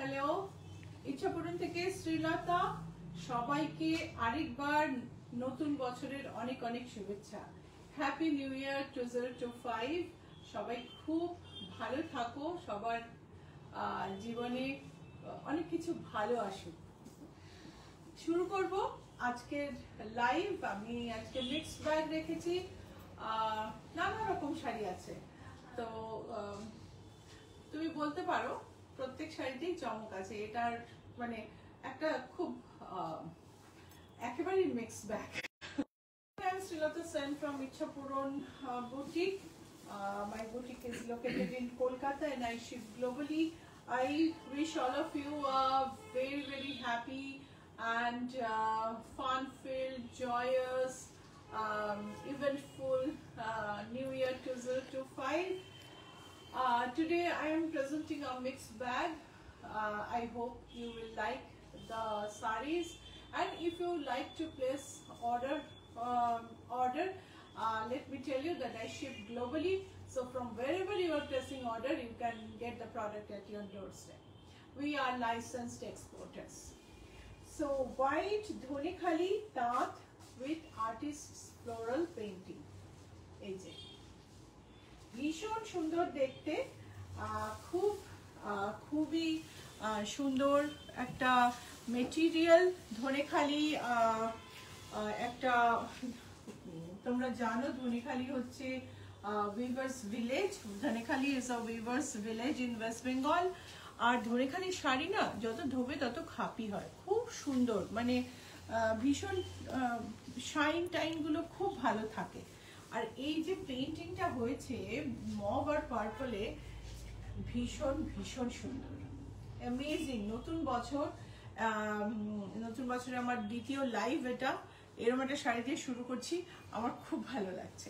Hello, ইচ্ছাপুরন থেকে শ্রীলতা। সবাইকে আরেকবার নতুন বছরের অনেক অনেক শুভেচ্ছা। হ্যাপি নিউ ইয়ার 2025। সবাই খুব ভালো থাকো, সবার জীবনে অনেক কিছু ভালো আসুক। শুরু করব আজকের লাইভ। আমি আজকে মিক্সড ব্যাগ রেখেছি, নানা রকম শাড়ি আছে। তো তুমি বলতে পারো প্রত্যেক শাড়িতেই চমক আছে। এটার মানে একটা খুব একেবারে mixed bag. I'm Srilata Sen from Ichhapuran boutique. My boutique is located in Kolkata and I ship globally. I wish all of you a very very happy and fun-filled, joyous, eventful New Year 2025. Today I am presenting a mixed bag. I hope you will like the sarees, and if you like to place order, let me tell you that I ship globally. So from wherever you are placing order, you can get the product at your doorstep. We are licensed exporters. So white Dhonikhali Tat with artist's floral painting. AJ. ভীষণ সুন্দর দেখতে, খুবই সুন্দর একটা material. Dhanekhali একটা, তোমরা জানো ধনেখালি হচ্ছে weavers village. Dhanekhali is a weavers village in West Bengal. আর ধনেখালি শাড়ি না যত ধোবে তত খাপি হয়, খুব সুন্দর, মানে ভীষণ শাইন টাইনগুলো খুব ভালো থাকে। আর এই যে পেইন্টিংটা হয়েছে মভ আর পার্পলে, ভীষণ ভীষণ সুন্দর, অ্যামেজিং। নতুন বছরে আমার দ্বিতীয় লাইভ এটা। এরকম একটা শাড়ি দিয়ে শুরু করছি, আমার খুব ভালো লাগছে।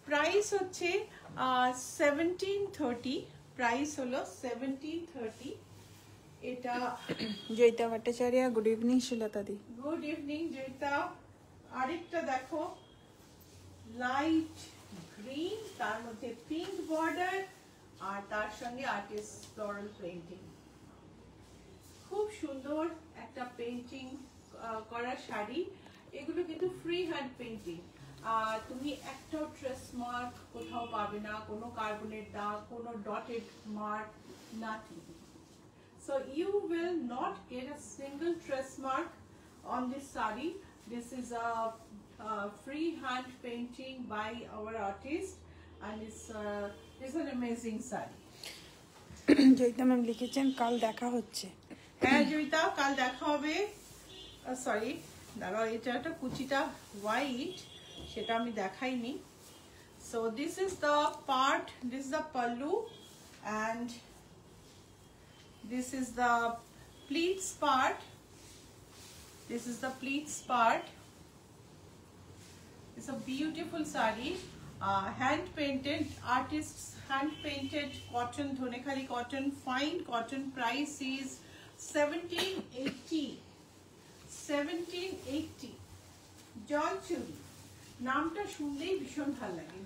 প্রাইস হচ্ছে 1730। প্রাইস হলো 1730। এটা Joyita Bhattacharya. Good evening Srilata di. Good evening Joyita. আরেকটা দেখো, লাইট গ্রিন, তার মধ্যে পিঙ্ক বর্ডার, আর তার সঙ্গে আর্টিস্ট ফ্লোরাল পেইন্টিং। খুব সুন্দর একটা পেইন্টিং করা শাড়ি। এগুলো কিন্তু ফ্রি হ্যান্ড পেইন্টিং। তুমি একটা ট্রেস মার্ক কোথাও পাবে না, কোনো কার্বনের দাগ, কোনো dotted mark, nothing. So you will not get a single trace mark on this sari. This is a free hand painting by our artist, and it's an amazing sari. Joyita ma'am লিখেছেন কাল দেখা হচ্ছে। হ্যাঁ জয়িতা, কাল দেখা হবে। সরি দাঁড়াও, এটা একটা কুচিটা হোয়াইট, সেটা আমি দেখাইনি। So this is the part, this is the pallu, and this is the pleats part. This is the pleats part. It's a beautiful sari, hand painted, artists hand painted cotton, Dhonikhali cotton, fine cotton. Price is 1780. 1780. জলচুরি নামটা শুনলেই ভীষণ ভালো লাগে।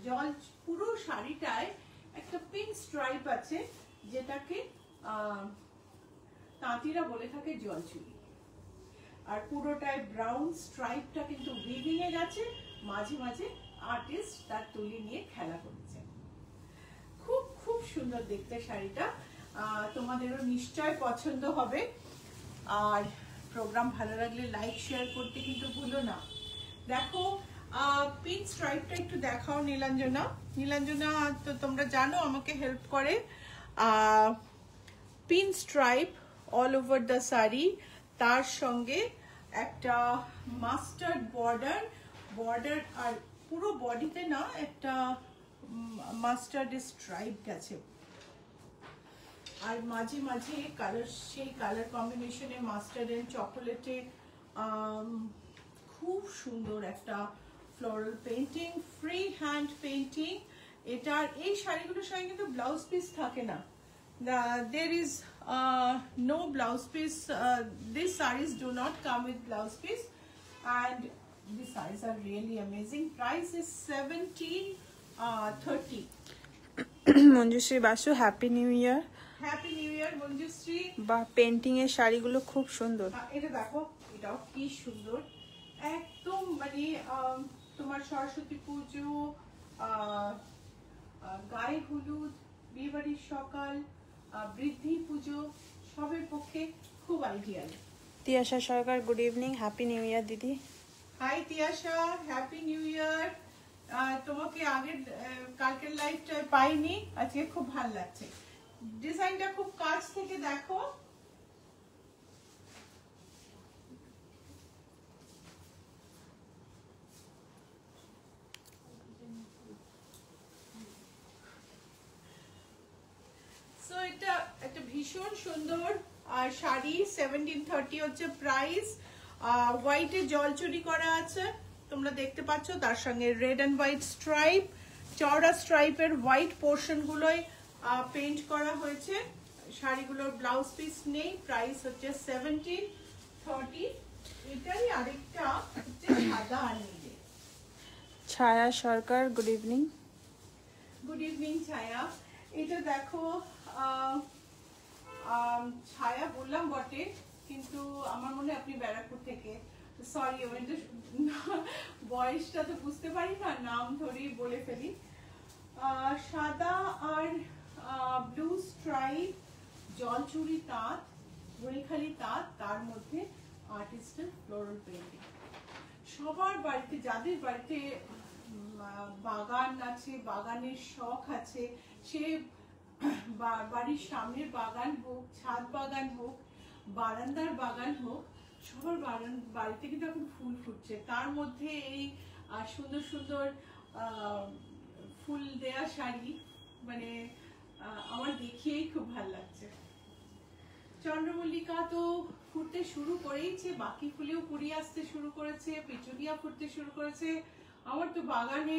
পুরো শাড়িটায় একটা pink stripe আছে, যেটাকে তাঁতিরা বলে থাকে জলচুরি। আর পুরোটায় ব্রাউন স্ট্রাইপটা কিন্তু উইভিং এ গেছে, মাঝে মাঝে আর্টিস্ট তার তুলি নিয়ে খেলা করেছে। খুব খুব সুন্দর দেখতে শাড়িটা, তোমাদেরও নিশ্চয় পছন্দ হবে। আর প্রোগ্রাম ভালো লাগলে লাইক শেয়ার করতে কিন্তু ভুলো না। দেখো পিঙ্ক স্ট্রাইপটা একটু দেখাও নীলাঞ্জনা। নীলাঞ্জনা তো তোমরা জানো আমাকে হেল্প করে। Pink stripe all over the sari, তার সঙ্গে একটা মাস্টার্ড বর্ডার, আর পুরো বডিতে না একটা মাস্টার্ড স্ট্রাইপ গেছে, আর মাঝে মাঝে কালার, সেই কালার কম্বিনেশনে মাস্টার্ড এন্ড চকোলেটে খুব সুন্দর একটা floral painting, free hand painting. এটার এই শাড়িগুলোর সঙ্গে কিন্তু ব্লাউজ পিস থাকে না। There is no blouse piece. These sarees do not come with blouse piece, and these sarees are really amazing. Price is 1730. Manjushree Basu, happy new year. Happy new ইয়ার মঞ্জুশ্রী। বা painting এর শাড়িগুলো খুব সুন্দর। এটা দেখো, এটাও কি সুন্দর, একদম মানে তোমার সরস্বতী পুজো, গায়ে হলুদ, বিয়েবাড়ির সকাল, বৃদ্ধি পুজো সবের পক্ষে খুব ideal. Tiasha Sarkar, good evening, happy new year দিদি। Hi Tiasha, happy new year. তোমাকে আগের কালকের লাইভটায় পাইনি, আজকে খুব ভালো লাগছে। ডিজাইনটা খুব কাছ থেকে দেখো। সো এটা একটা ভীষণ সুন্দর শাড়ি, 1730 হচ্ছে প্রাইস। হোয়াইটে জলচুরি করা আছে, তোমরা দেখতে পাচ্ছ, তার সঙ্গে রেড অ্যান্ড হোয়াইট স্ট্রাইপ, চওড়া স্ট্রাইপের হোয়াইট পোর্শন গুলোই পেইন্ট করা হয়েছে। শাড়িগুলোর ব্লাউজ পিস নেই, প্রাইস হচ্ছে 1730। এটাই আরেকটা হচ্ছে সাদা আর নীলে। ছায়া সরকার, গুড ইভিনিং। গুড ইভিনিং ছায়া। এটা দেখো, ছায়া বললাম বটে, কিন্তু আমার মনে হয় আপনি ব্যারাকপুর থেকে, সরি বয়সটা তো বুঝতে পারি না, নাম ধরেই বলে ফেলি। সাদা আর ব্লু স্ট্রাইপ, জলচুরি তাঁত, বইখালি তাঁত, তার মধ্যে আর্টিস্টের ফ্লোরাল পেইন্টিং। সবার বাড়িতে, যাদের বাড়িতে বাগান আছে, বাগানের শখ আছে, সে বাড়ির সামনের বাগান হোক, ছাদ বাগান হোক, বারান্দার বাগান হোক, সবার বাড়িতে কিন্তু এখন ফুল ফুটছে। তার মধ্যে এই সুন্দর সুন্দর ফুল দেয়া শাড়ি, মানে আমার দেখিয়েই খুব ভালো লাগছে। চন্দ্রমল্লিকা তো ফুটতে শুরু করেইছে, বাকি ফুলেও কুড়িয়ে আসতে শুরু করেছে, পিটুনিয়া ফুটতে শুরু করেছে। আমার তো বাগানে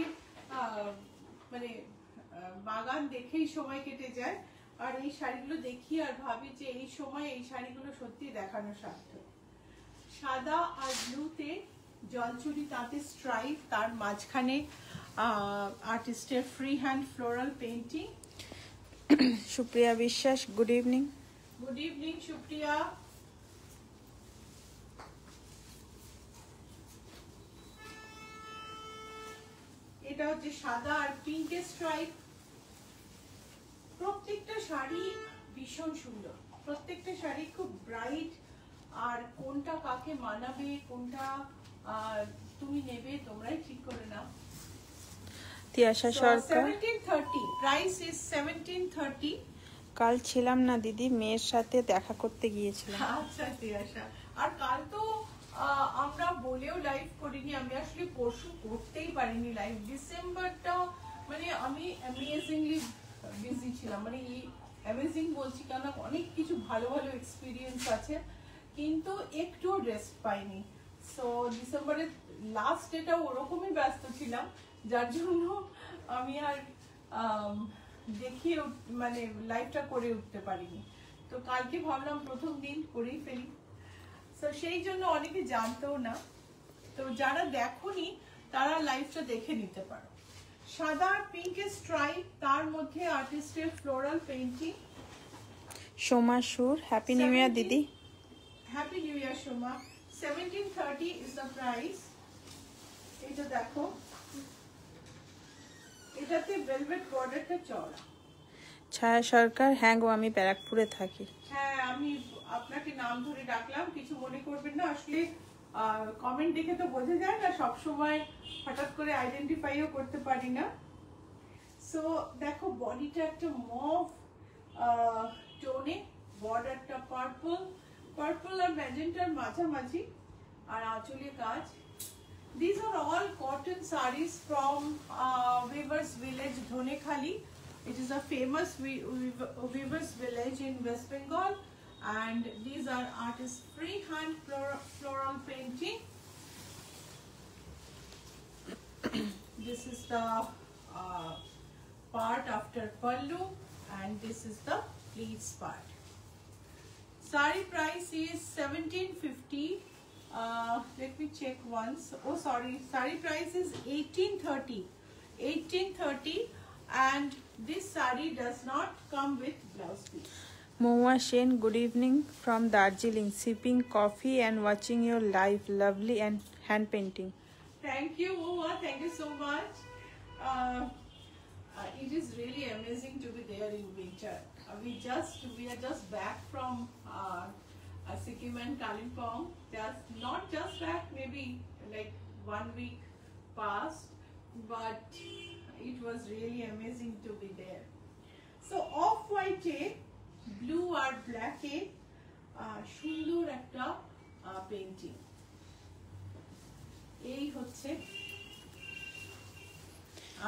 মানে বাগান দেখেই সময় কেটে যায়, আর এই শাড়িগুলো দেখি আর ভাবি যে এই সময় এই শাড়িগুলো সত্যি দেখানো সার্থক। সাদা আর ব্লুতে জলচুরি তাঁতে স্ট্রাইপ, তার মাঝখানে আর্টিস্টের free hand floral painting. Supriya Biswas, good evening. Good evening Supriya. এটা হচ্ছে সাদা আর পিঙ্কের স্ট্রাইপ। প্রত্যেকটা শাড়ি ভীষণ সুন্দর, প্রত্যেকটা শাড়ি খুব ব্রাইট, আর কোনটা কাকে মানাবে, কোনটা তুমি নেবে, তোমরাই ঠিক করে নাও। তিয়াশা সরকার, 1730, প্রাইস ইজ 1730। কাল ছিলাম না দিদি, মেয়ের সাথে দেখা করতে গিয়েছিলাম। আচ্ছা তিয়াশা, আর কাল তো আমরা বলেও লাইভ করিনি, আমি আসলে পরশু করতেই পারিনি লাইভ। ডিসেম্বরটা মানে আমি অ্যামেজিংলি বিজি ছিলাম, মানে এই অ্যামেজিং বলছি কেন, অনেক কিছু ভালো ভালো এক্সপিরিয়েন্স আছে, কিন্তু একটু রেস্ট পাইনি। সো ডিসেম্বরের লাস্ট ডেটা ওরকমই ব্যস্ত ছিলাম, যার জন্য আমি আর দেখিয়ে মানে লাইভটা করে উঠতে পারিনি। তো কালকে ভাবলাম প্রথম দিন করেই ফেলি, তো সেই জন্য অনেকে জানতেও না, তো যারা দেখোনি তারা লাইভটা দেখে নিতে পারো। সাদা আর পিঙ্কের স্ট্রাইপ, তার মধ্যে আর্টিস্টের ফ্লোরাল পেইন্টিং। সোমা সুর, হ্যাপি নিউ ইয়ার দিদি। Happy new year Soma. 1730 is the price. এটা দেখো, এটাতে ভেলভেট বর্ডারটা চওড়া। ছায়া সরকার, হ্যাঁ গো, আমি ব্যারাকপুরে থাকি। হ্যাঁ, আমি আপনাকে নাম ধরে ডাকলাম, কিছু মনে করবেন না, আসলে কমেন্ট দেখে তো বোঝা যায় না, সব সময় হঠাৎ করে আইডেন্টিফাইও করতে পারি না। সো দেখো, বডিটা একটা মভ টোনে, বর্ডারটা পার্পল আর ম্যাজেন্টার মাঝামাঝি, আর আঁচলে কাজ। These are all cotton sarees from Weavers Village, Dhonekhali. It is a famous Weavers Village in West Bengal, and these are artists' freehand floral painting. This is the part after pallu, and this is the pleats part. Sari price is 1750. Let me check once. Oh sorry, sari price is 1830, and This saree does not come with blouse piece. Moa Shen, good evening from Darjeeling. Sipping coffee and watching your live. Lovely and hand painting. Thank you, Moa. Thank you so much. It is really amazing to be there in winter. We are just back from Sikkim and Kalimpong. Not just back, maybe like 1 week past, but it was really amazing to be there. So off-white blue R black সুন্দর একটা painting. এই হচ্ছে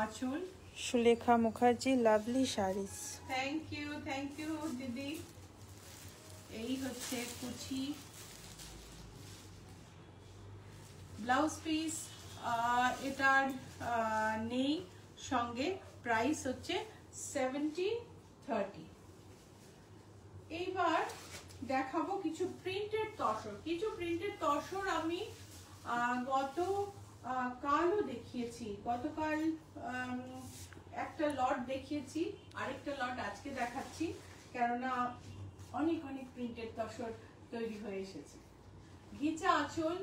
আঁচল। Shulekha Mukherjee, lovely sarees. Thank you দিদি। এই হচ্ছে কুচি। Blouse piece এটার নেই সঙ্গে, প্রাইস হচ্ছে 70-30। এইবার দেখাবো কিছু প্রিন্টেড তসর। আমি গত কালও দেখিয়েছি, গতকাল একটা লট দেখিয়েছি, আরেকটা লট আজকে দেখাচ্ছি, কেননা অনেক প্রিন্টেড তসর তৈরি হয়ে এসেছে। ঘিচা আঁচল,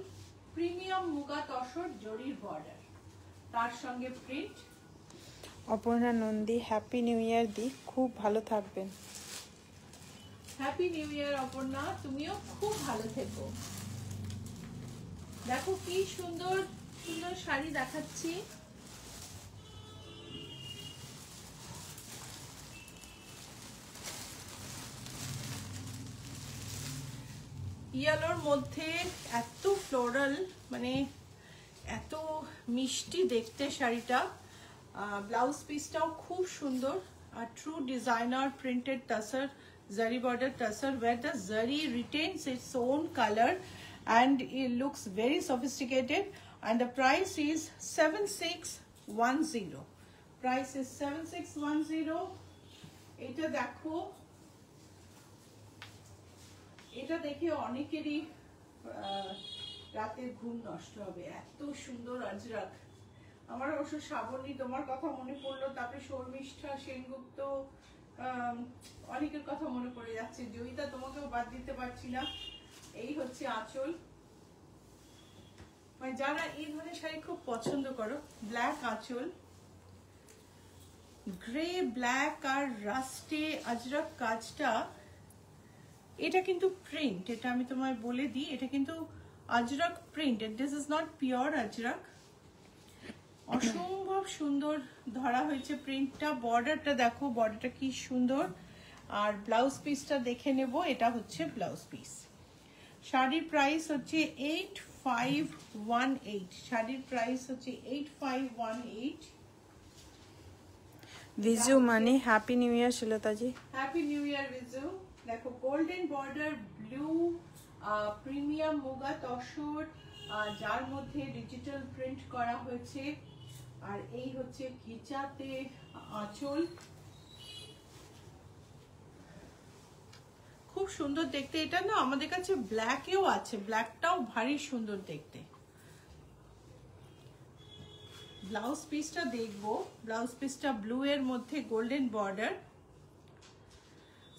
প্রিমিয়াম মুগা তসর, জরির বর্ডার, তার সঙ্গে print. Aparna Nandi, happy new year di, খুব ভালো থাকবেন। হ্যাপি নিউ ইয়ার অপর্ণা, তুমিও খুব ভালো থেকো। দেখো কি সুন্দর সুন্দর শাড়ি দেখাচ্ছি। ইয়েলোর মধ্যে এত ফ্লোরাল, মানে এত মিষ্টি দেখতে শাড়িটা। ব্লাউজ পিসটাও খুব সুন্দর, আর true designer printed tussar, zari border tussar, where the zari retains its own color and it looks very sophisticated, and the price is 7610. Price is 7610. এটা দেখো, এটা দেখে অনেকেরই রাতে ঘুম নষ্ট হবে, এত সুন্দর আজরাক। আমার অবশ্য শ্রাবণী তোমার কথা মনে পড়লো, তারপরে শর্মিষ্ঠা সেনগুপ্ত, অনেকের কথা মনে পড়ে যাচ্ছে, জয়িতা তোমাকেও বাদ দিতে পারছি না। এই হচ্ছে আঁচল। মানে যারা এই ধরনের শাড়ি খুব পছন্দ করো, ব্ল্যাক আঁচল, গ্রে ব্ল্যাক আর রাস্টে আজরাক কাজটা। এটা কিন্তু প্রিন্ট, এটা আমি তোমায় বলে দিই, এটা কিন্তু Ajrak print, this is not pure Ajrak. অসম্ভব সুন্দর ধরা হয়েছে প্রিন্টটা। বর্ডারটা দেখো, বর্ডারটা কি সুন্দর। আর ব্লাউজ পিসটা দেখে নেব, এটা হচ্ছে ব্লাউজ পিস। শাড়ির প্রাইস হচ্ছে 8518। শাড়ির প্রাইস হচ্ছে 8518। Viju Mani happy new year Shilata ji. Happy new year Biju. দেখো golden border, blue premium muga tussar, যার মধ্যে ডিজিটাল প্রিন্ট করা হয়েছে। আর এই হচ্ছে ঘিচাতে আঁচল, খুব সুন্দর দেখতে। এটা না আমাদের কাছে ব্ল্যাকেও আছে, ব্ল্যাকটাও ভারী সুন্দর দেখতে। ব্লাউজ পিসটা দেখবো, ব্লাউজ পিসটা ব্লু এর মধ্যে golden border.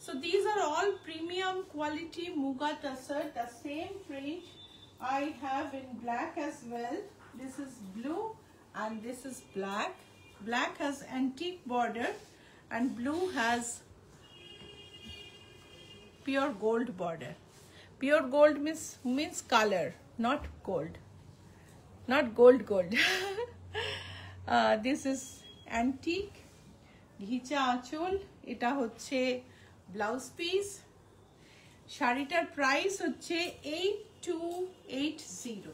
So these are all premium quality muga tussar, the same print I have in black as well. This is blue and this is black. Black has antique border and blue has pure gold border. Pure gold means color, not gold, not gold. This is antique. Ghicha achol, এটা হচ্ছে blouse piece. শাড়িটার price হচ্ছে 8280।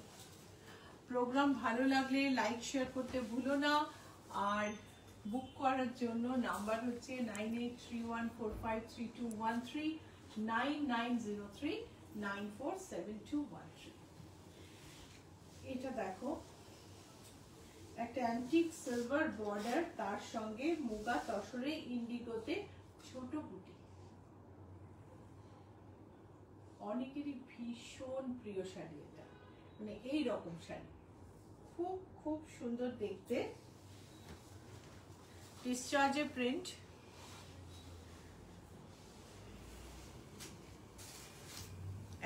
Programme ভালো লাগলে like share করতে ভুলো না, আর বুক করার জন্য নাম্বার হচ্ছে 9831453213, 9903947213। এটা দেখো, একটা অ্যান্টিক সিলভার বর্ডার, তার সঙ্গে মুগা তসরে ইন্ডিগোতে ছোট বুটি। অনেকেরই ভীষণ প্রিয় শাড়ি এটা, মানে এই রকম শাড়ি খুব খুব সুন্দর দেখতে। ডিসচার্জে প্রিন্ট,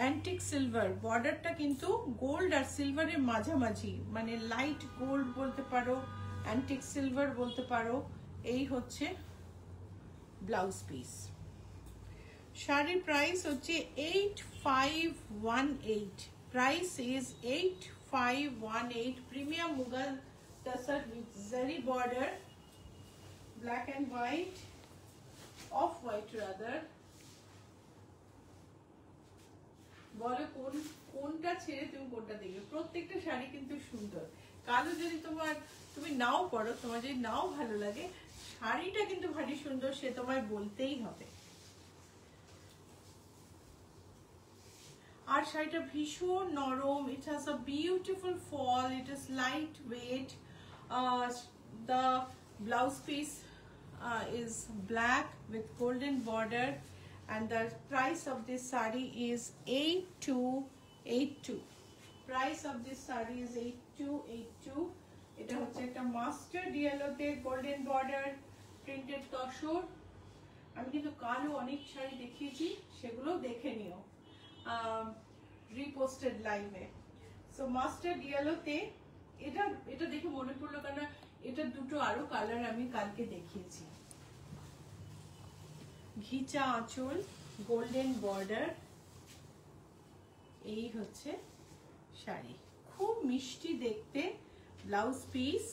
অ্যান্টিক সিলভার, বর্ডারটা কিন্তু গোল্ড আর সিলভারের মাঝামাঝি, মানে লাইট গোল্ড বলতে পারো, অ্যান্টিক সিলভার বলতে পারো। এই হচ্ছে ব্লাউজ পিস। শাড়ির প্রাইস হচ্ছে 8518, price is 8518। Premium muga tussar with zari border, black and white, off white rather. বলো কোনটা ছেড়ে তুমি কোনটা দেখবে। প্রত্যেকটা শাড়ি কিন্তু সুন্দর। কালো যদি তুমি নাও পরো, তোমার যদি নাও ভালো লাগে, শাড়িটা কিন্তু ভারী সুন্দর, সে তোমায় বলতেই হবে। আর শাড়িটা ভীষণ নরম, it has a beautiful fall, it is light weight. The blouse piece is black with golden border, and the price of this saree is 8282. Price of this saree is 8282. এটা হচ্ছে একটা মাস্টার্ড ইয়েলোতে গোল্ডেন বর্ডার প্রিন্টেড তসর। আমি কিন্তু কালো অনেক শাড়ি দেখিয়েছি, সেগুলো দেখে নিও রিপোস্টেড লাইভে। সো মাস্টার্ড ইয়েলোতে এটা দেখে মনে পড়লো, কারণ এটা দুটো আরো কালার আমি কালকে দেখিয়েছি। ঘিচা আঁচল, গোল্ডেন বর্ডার, এই হচ্ছে শাড়ি, খুব মিষ্টি দেখতে ব্লাউজ পিস।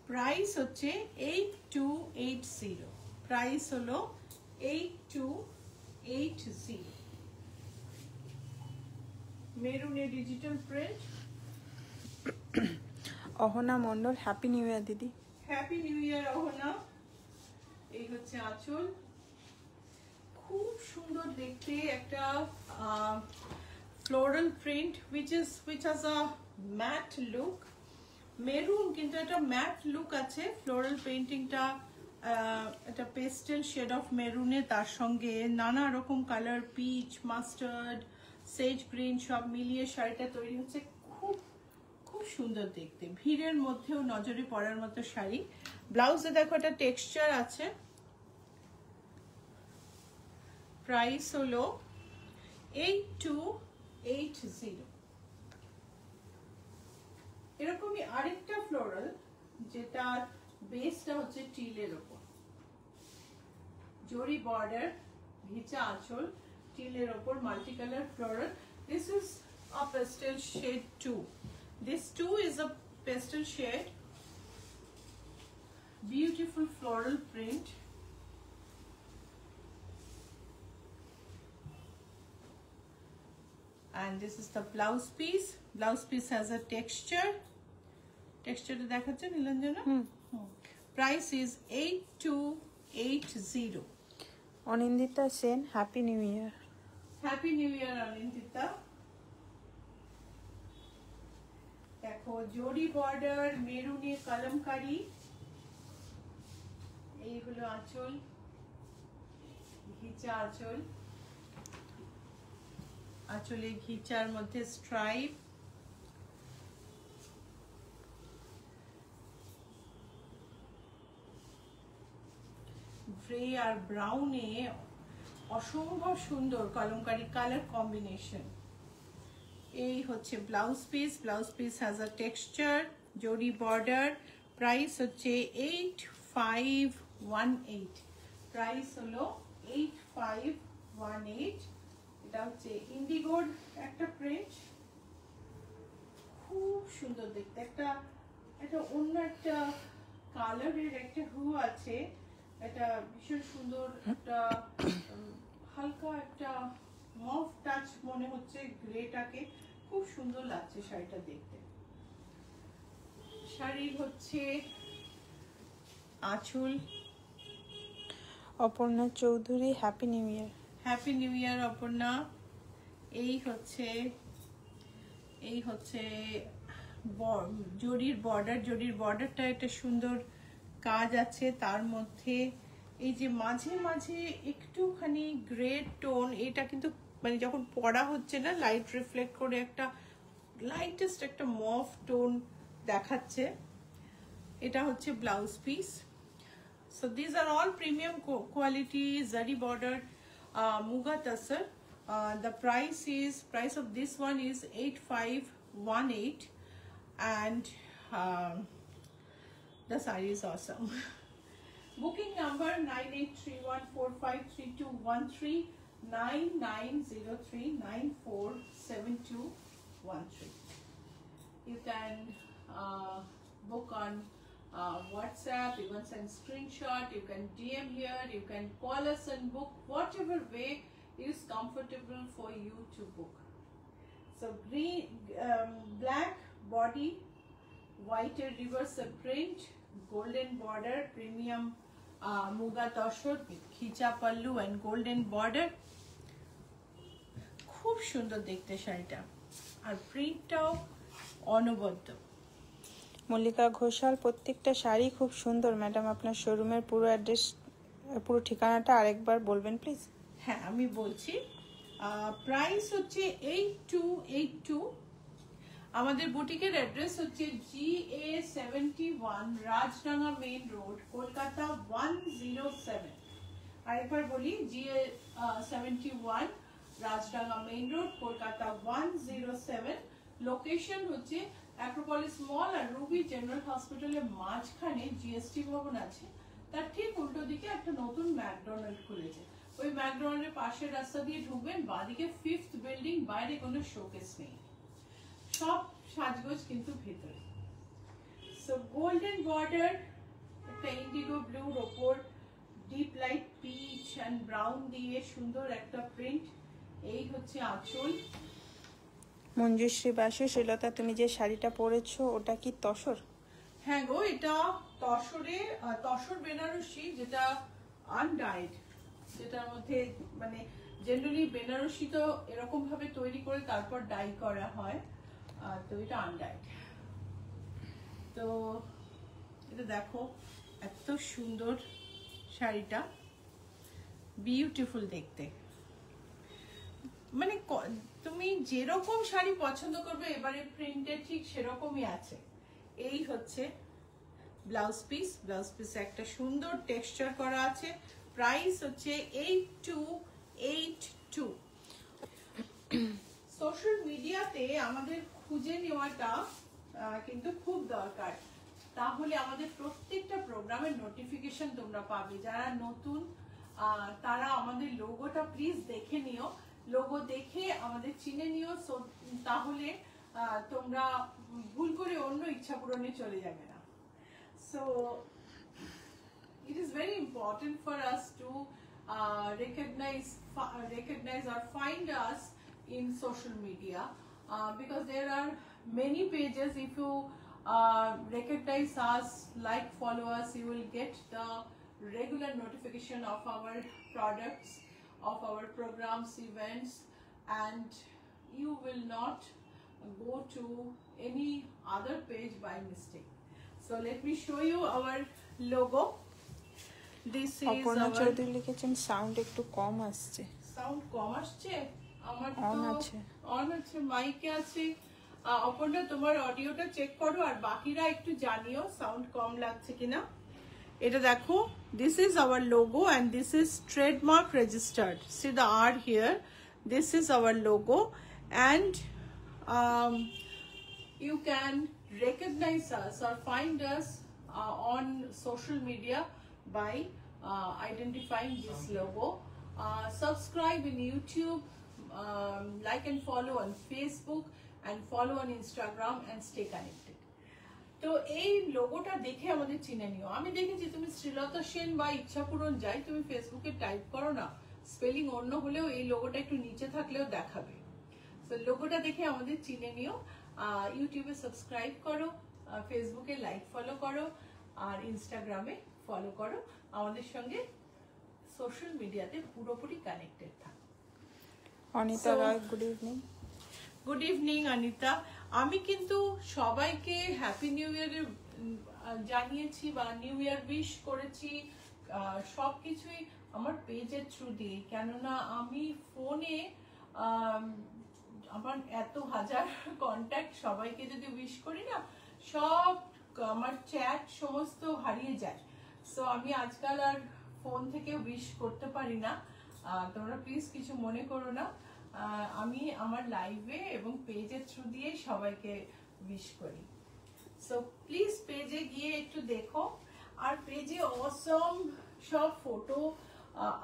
প্রাইস হচ্ছে 8280, প্রাইস হলো 8280। মেরুনে digital print. Ahana Mondal, happy new year দিদি। Happy new year Ahana. এই হচ্ছে আঁচল, খুব সুন্দর দেখতে একটা floral print which has a matte look, maroon কিন্তু একটা ম্যাট লুক আছে। ফ্লোরাল পেইন্টিংটা একটা পেস্টেল শেড অফ মেরুনে, তার সঙ্গে নানা রকম colour, peach, mustard, sage green সব মিলিয়ে শাড়িটা তৈরি হচ্ছে। খুব খুব সুন্দর দেখতে, ভিড়ের মধ্যেও নজরে পড়ার মতো শাড়ি। ব্লাউজে দেখো একটা টেক্সচার আছে। প্রাইস হলো 8280। এরকমই আরেকটা ফ্লোরাল, যেটা বেসটা হচ্ছে টিলের উপর, জরি বর্ডার, ঘিচা আঁচল, টিলের উপর multi colour floral. This is a pastel shade too. This too is a pastel shade. Beautiful floral print. And this is the blouse piece. Blouse piece has a texture. Texture to dekhachhe Nilanjana? Price is 8280. Anindita Sen, happy new year. Happy new ইয়ার অনিন্দিতা। দেখো জরি border, মেরুনে kalamkari, এই হলো আঁচল, ঘিচা আঁচল, আঁচলে ঘিচার মধ্যে stripe, grey আর ব্রাউনে অসম্ভব সুন্দর কলমকারি কালার কম্বিনেশন। এই হচ্ছে blouse piece. Blouse piece has a texture, জরি বর্ডার। প্রাইস হচ্ছে 8518। প্রাইস হলো 8518। এটা হচ্ছে ইন্ডিগোর একটা প্রিন্ট, খুব সুন্দর দেখতে। একটা অন্য একটা কালারের একটা হু আছে, এটা ভীষণ সুন্দর, একটা হালকা একটা মফ টাচ মনে হচ্ছে গ্রেটাকে, খুব সুন্দর লাগছে শাড়িটা দেখতে। শাড়ির হচ্ছে আঁচল। অপর্ণা চৌধুরী, হ্যাপি নিউ ইয়ার। হ্যাপি নিউ ইয়ার অপর্ণা। এই হচ্ছে জরির বর্ডার। জরির বর্ডারটা একটা সুন্দর কাজ আছে, তার মধ্যে এই যে মাঝে মাঝে একটুখানি গ্রে টোন, এটা কিন্তু মানে যখন পরা হচ্ছে না, লাইট রিফ্লেক্ট করে একটা লাইটেস্ট একটা মফ টোন দেখাচ্ছে। এটা হচ্ছে blouse piece. So this are all premium quality zari border muga tussar The price of this one is 8518, and the saree is awesome. Booking number 9831453213, 9903947213. You can book on WhatsApp, you can send screenshot, you can DM here, you can call us and book, whatever way is comfortable for you to book. So green, black body, white reverse print, golden border, premium muga tashor, khicha pallu and golden border. খুব সুন্দর দেখতে শাড়িটা, আর প্রিন্টটাও অনবদ্য। মল্লিকা ঘোষাল, প্রত্যেকটা শাড়ি খুব সুন্দর madam. আপনার শোরুমের পুরো অ্যাড্রেস, পুরো ঠিকানাটা আরেকবার বলবেন প্লিজ। হ্যাঁ আমি বলছি, প্রাইস হচ্ছে 8282। আমাদের বুটিকের অ্যাড্রেস হচ্ছে GA71 Rajdanga main road, Kolkata 107। আরেকবার বলি, GA71 Rajdanga main road, Kolkata 107। Location হচ্ছে অ্যাক্রোপলিস মল আর রুবি জেনারেল হসপিটালের মাঝখানে জিএসটি ভবন আছে, তার ঠিক উল্টো দিকে একটা নতুন ম্যাকডোনাল্ড খুলেছে। ওই ম্যাকডোনাল্ডের পাশের রাস্তা দিয়ে ঢুকবেন, বাঁদিকে 5th বিল্ডিং, বাইরে কোনো শোকেস নেই, সব সাজগোজ কিন্তু ভেতরে। সো গোল্ডেন বর্ডার, একটা ইন্ডিগো ব্লুর ওপর deep light peach and brown দিয়ে সুন্দর একটা প্রিন্ট। এই হচ্ছে আঁচল। মঞ্জুশ্রী বাসু, শ্রীলতা তুমি যে শাড়িটা পরেছো ওটা কি তসর? হ্যাঁ গো, এটা তসর বেনারসি, যেটা আনডাইড, যেটার মধ্যে মানে জেনারেলি বেনারসি তো এরকম ভাবে তৈরি করে তারপর ডাই করা হয়, তো এটা আনডাইড। তো এটা দেখো এত সুন্দর শাড়িটা, বিউটিফুল দেখতে। মানে তুমি যেরকম শাড়ি পছন্দ করবে এবারে প্রিন্টে ঠিক সেরকমই আছে। এই হচ্ছে ব্লাউজ পিস, ব্লাউজ পিসে একটা সুন্দর টেক্সচার করা আছে। প্রাইস হচ্ছে 8282। সোশ্যাল মিডিয়াতে আমাদের খুঁজে নেওয়াটা কিন্তু খুব দরকার, তাহলে আমাদের প্রত্যেকটা প্রোগ্রামের নোটিফিকেশন তোমরা পাবে। যারা নতুন তারা আমাদের লোগোটা প্লিজ দেখে নিও, লোগো দেখে আমাদের চিনে নিও, তাহলে তোমরা ভুল করে অন্য ইচ্ছা পূরণে চলে যাবে না। So it is very important for us to recognize or find us in social media, because there are many pages. If you recognize us, like, follow us, you will get the regular notification of our products, of our programs, events, and you will not go to any other page by mistake. So let me show you our logo. This is Aparna Chowdhury লিখেছেন sound একটু কম আসছে। Sound কম আসছে? আমার তো on আছে, on আছে, মাইকে আছে। অপর্ণা তোমার অডিওটা চেক করো, আর বাকিরা একটু জানিও সাউন্ড কম লাগছে কিনা। এটা দেখো, this is our logo and this is trademark registered. See the R here. This is our logo, and you can recognize us or find us on social media by identifying this logo. Subscribe in YouTube, like and follow on Facebook, and follow on Instagram, and stay connected. তো এই লোগোটা দেখে আমাদের চিনে নিও। আমি দেখেছি তুমি শ্রীলতা সেন বা ইচ্ছাপূরণ যাই, তুমি ফেসবুকে টাইপ করো না, স্পেলিং অন্য হলেও এই লোগোটা একটু নিচে থাকলেও দেখাবে। তো লোগোটা দেখে আমাদের চিনে নিও। ইউটিউবে সাবস্ক্রাইব করো, ফেসবুকে লাইক ফলো করো, আর ইনস্টাগ্রামে ফলো করো। আমাদের সঙ্গে সোশ্যাল মিডিয়াতে পুরোপুরি কানেক্টেড থাকো। Anita Roy, good evening. Good evening Anita. আমি কিন্তু সবাইকে হ্যাপি নিউ ইয়ার জানিয়েছি বা নিউ ইয়ার উইশ করেছি, সবকিছুই আমার পেজের থ্রু দিয়ে, কেননা আমি ফোনে আমার এত হাজার কন্ট্যাক্ট, সবাইকে যদি উইশ করি না, সব আমার চ্যাট সমস্ত হারিয়ে যায়। সো আমি আজকাল আর ফোন থেকে উইশ করতে পারি না, তোমরা প্লিজ কিছু মনে করো না। আমি আমার লাইভে এবং পেজের থ্রু দিয়ে সবাইকে উইশ করি। সো প্লিজ পেজে গিয়ে একটু দেখো, আর পেজে অসম সব ফটো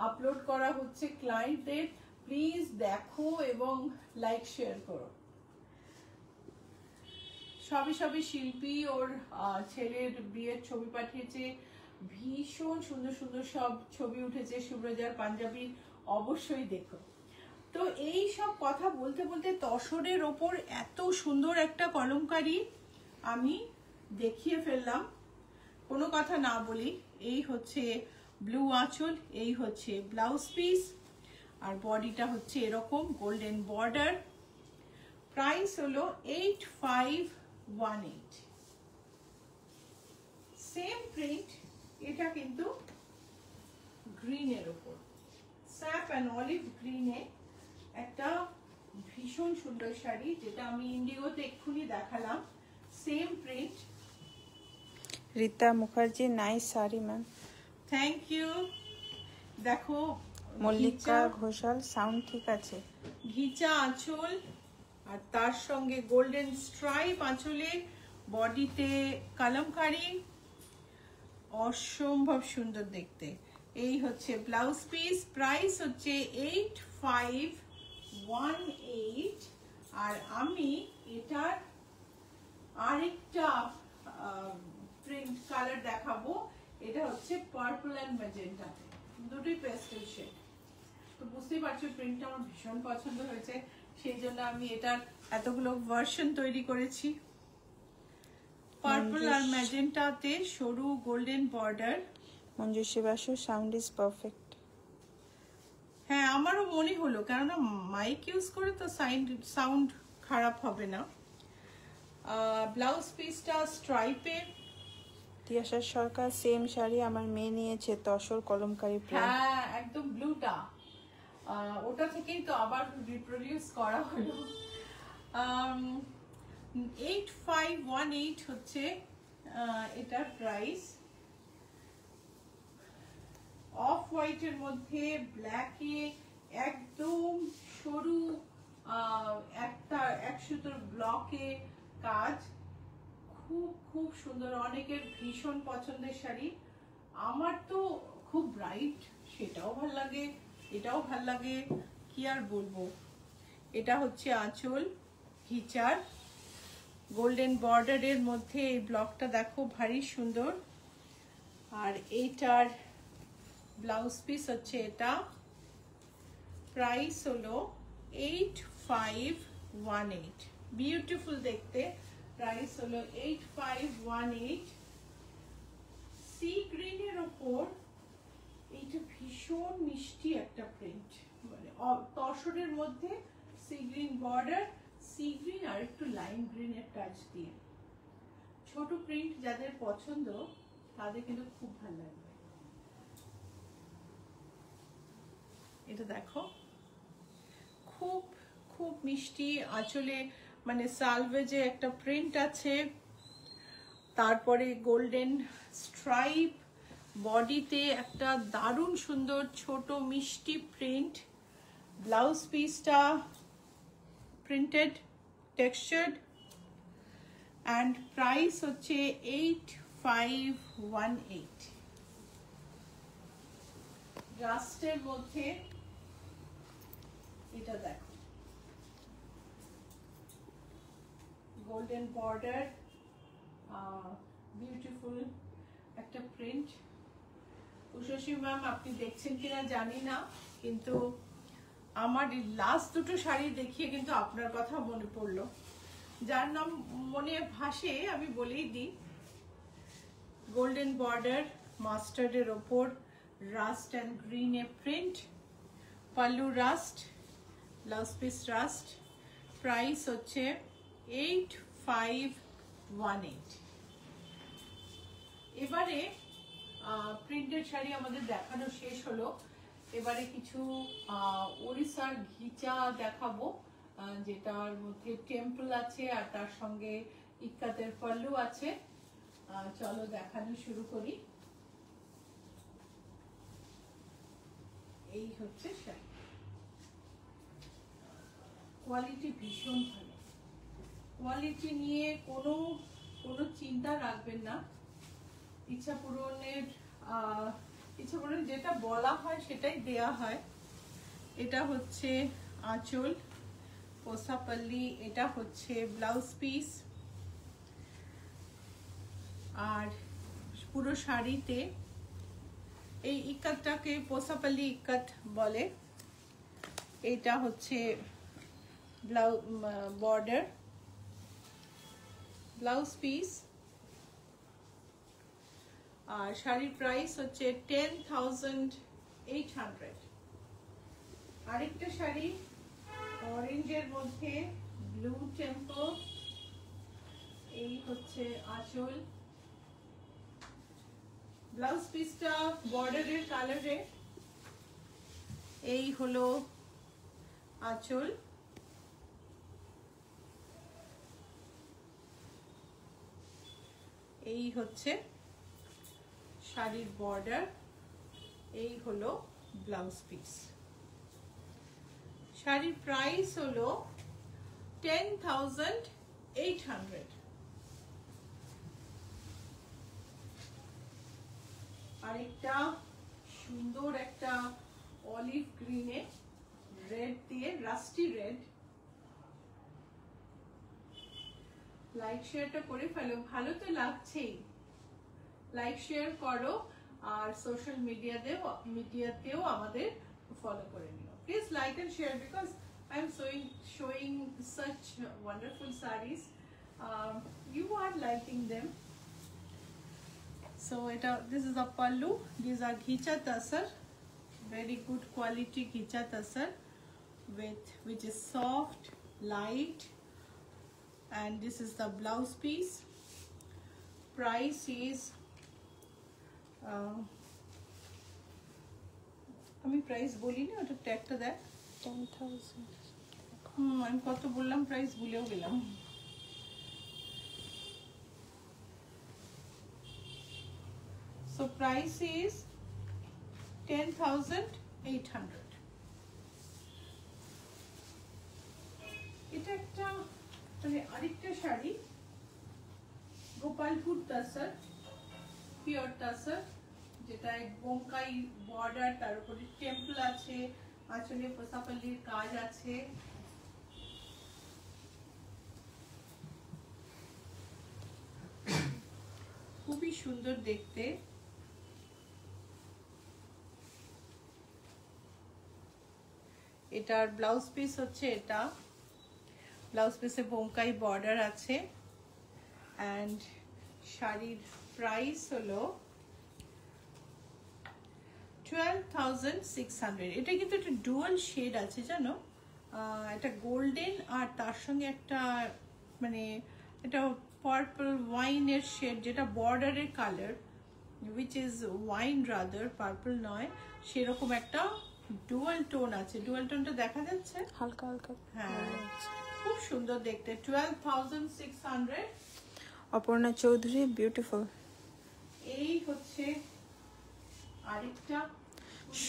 আপলোড করা হচ্ছে ক্লায়েন্টদের, প্লিজ দেখো এবং লাইক শেয়ার করো। সবই শিল্পী ওর ছেলের বিয়ের ছবি পাঠিয়েছে, ভীষণ সুন্দর সুন্দর সব ছবি উঠেছে সুব্রজার পাঞ্জাবির, অবশ্যই দেখো। তো এই সব কথা বলতে বলতে তসরের ওপর এত সুন্দর একটা কলমকারি আমি দেখিয়ে ফেললাম, কোনো কথা না বলি। এই হচ্ছে ব্লু আঁচল, এই হচ্ছে ব্লাউজ পিস, আর বডিটা হচ্ছে এরকম গোল্ডেন বর্ডার। প্রাইস হলো 8518। সেম প্রিন্ট, এটা কিন্তু গ্রিনের ওপর, স্যাপ অ্যান্ড অলিভ গ্রিনে একটা ভীষণ সুন্দর শাড়ি, যেটা আমি ইন্ডিগোতে এক্ষুনি দেখালাম। Same print. Rita Mukherjee, nice sari ma'am. Thank you. দেখো মল্লিকা ঘোষাল, সাউন্ড ঠিক আছে। ঘিচা আঁচল, আর তার সঙ্গে গোল্ডেন স্ট্রাইপ আঁচলে, বডিতে কালামকারি, অসম্ভব সুন্দর দেখতে। এই হচ্ছে ব্লাউজ পিস, প্রাইস হচ্ছে 8518। আর আমি এটার আরেকটা প্রিন্ট কালার দেখাবো, এটা হচ্ছে পার্পল অ্যান্ড ম্যাজেন্টা, দুটোই পেস্টেল শেড। তো বুঝতেই পারছো প্রিন্টটা আমার ভীষণ পছন্দ হয়েছে, সেই জন্য আমি এটার এতগুলো ভার্সন তৈরি করেছি। পার্পল আর ম্যাজেন্টাতে সরু golden border. Manjushree Basu, sound is perfect. হ্যাঁ, আমারও মনে হলো, কেননা মাইক ইউজ করে তো সাউন্ড খারাপ হবে না। ব্লাউজ পিসটা স্ট্রাইপে। তিয়াশা সরকার, সেম শাড়ি আমার মেয়ে নিয়েছে, তসর কলমকারি প্রিন্ট। হ্যাঁ, একদম ব্লুটা, ওটা থেকেই তো আবার রিপ্রোডিউস করা হলো। 8518 হচ্ছে এটার প্রাইস। অফ হোয়াইটের মধ্যে ব্ল্যাকে একদম সরু একটা 100 ব্লকে কাজ, খুব খুব সুন্দর, অনেকের ভীষণ পছন্দের শাড়ি। আমার তো খুব ব্রাইট, সেটাও ভাল লাগে, এটাও ভাল লাগে, কি আর বলবো। এটা হচ্ছে আঁচল, ঘিচার, গোল্ডেন বর্ডারের মধ্যে এই ব্লকটা দেখো ভারী সুন্দর। আর এইটার ব্লাউজ পিস হচ্ছে এটা, প্রাইস হলো 8518। বিউটিফুল দেখতে, প্রাইস হলো 8518। সি গ্রিনের ওপর এইটা ভীষণ মিষ্টি একটা প্রিন্ট, মানে তসরের মধ্যে sea green border, sea green আর একটু লাইম গ্রিনের টাচ দিয়ে। ছোট প্রিন্ট যাদের পছন্দ তাদের কিন্তু খুব ভালো লাগবে। এটা দেখো, খুব খুব মিষ্টি আঁচলে, মানে সালভেজে একটা প্রিন্ট আছে, তারপরে গোল্ডেন স্ট্রাইপ, বডিতে একটা দারুণ সুন্দর ছোট মিষ্টি প্রিন্ট। ব্লাউজ পিসটা প্রিন্টেড, টেক্সচার্ড, অ্যান্ড প্রাইস হচ্ছে 8518। রাস্টের মধ্যে এটা দেখো, গোল্ডেন বর্ডার, বিউটিফুল একটা প্রিন্ট। উষসী ম্যাম, আপনি দেখছেন কিনা জানি না, কিন্তু আমার লাস্ট দুটো শাড়ি দেখিয়ে কিন্তু আপনার কথা মনে পড়লো। যার নাম মনে ভাসে আমি বলেই দিই। গোল্ডেন বর্ডার, মাস্টার্ডের ওপর রাস্ট অ্যান্ড গ্রিনে print, pallu rust, blouse piece rust, price হচ্ছে 8518। এবারে প্রিন্টেড শাড়ি আমাদের দেখানো শেষ হলো, এবারে কিছু ওড়িশার ঘিচা দেখাবো, যেটার মধ্যে টেম্পল আছে আর তার সঙ্গে ইক্কাতের পাল্লু আছে। চলো দেখানো শুরু করি। এই হচ্ছে শাড়ি। কোয়ালিটি ভীষণ ভালো। কোয়ালিটি নিয়ে কোনো চিন্তা রাখবেন না। ইচ্ছা পূরণের যেটা বলা হয় সেটাই দেয়া হয়। এটা হচ্ছে আঁচল, পোসাপাল্লি, এটা হচ্ছে ব্লাউজ পিস। আর পুরো শাড়িতে এই ইকাতটাকে পোসাপাল্লি ইকাত বলে। এটা হচ্ছে বর্ডার, ব্লাউজ পিস। আর শাড়ির প্রাইস হচ্ছে 10,800। আরেকটা শাড়ি অরেঞ্জের মধ্যে ব্লু টেম্পো, এই হচ্ছে আঁচল। ব্লাউজ পিসটা বর্ডারের কালারে, এই হলো আঁচল। এই হচ্ছে শাড়ির বর্ডার, এই হলো ব্লাউজ পিস। শাড়ির প্রাইস হলো 10,800। আরেকটা সুন্দর একটা অলিভ গ্রিনে রেড দিয়ে, রাস্টি রেড। লাইক শেয়ারটা করে ফেলো, ভালো তো লাগছেই। লাইক শেয়ার করো আর সোশ্যাল মিডিয়াতেও আমাদের ফলো করে নিও। Please like and share because I am showing such wonderful sarees. You are liking them. So this is a pallu. These are ghicha tasar, very good quality ghicha tasar which is soft, light, and this is the blouse piece. Price is আমি price বলিনি, ওটা ট্যাগটা দেখ। 10,000। আমি কত বললাম, price ভুলেও গেলাম। So price is 10,800. এটা একটা আরেকটা শাড়ি, গোপালপুর তাসার, পিওর তাসার, যেটা বোমকাই বর্ডার, তার উপরে টেম্পল আছে, আঁচলে পোসাপাল্লির কাজ আছে। খুবই সুন্দর দেখতে। এটার ব্লাউজ পিস হচ্ছে এটা, ব্লাউজ পিসে বোমকাই বর্ডার আছে। এন্ড শাড়ির প্রাইস হলো 12,600। এটা কিন্তু একটা ডুয়াল শেড আছে জানো, এটা গোল্ডেন আর তার সঙ্গে একটা এটা পার্পল ওয়াইনের শেড, যেটা বর্ডারের colour, which is wine rather, purple নয়, সেরকম একটা ডুয়াল টোন আছে। ডুয়াল টোনটা দেখা যাচ্ছে হালকা হালকা। হ্যাঁ, খুব সুন্দর দেখতে। 12,600। অপর্ণা চৌধুরী, বিউটিফুল। এই হচ্ছে আরেকটা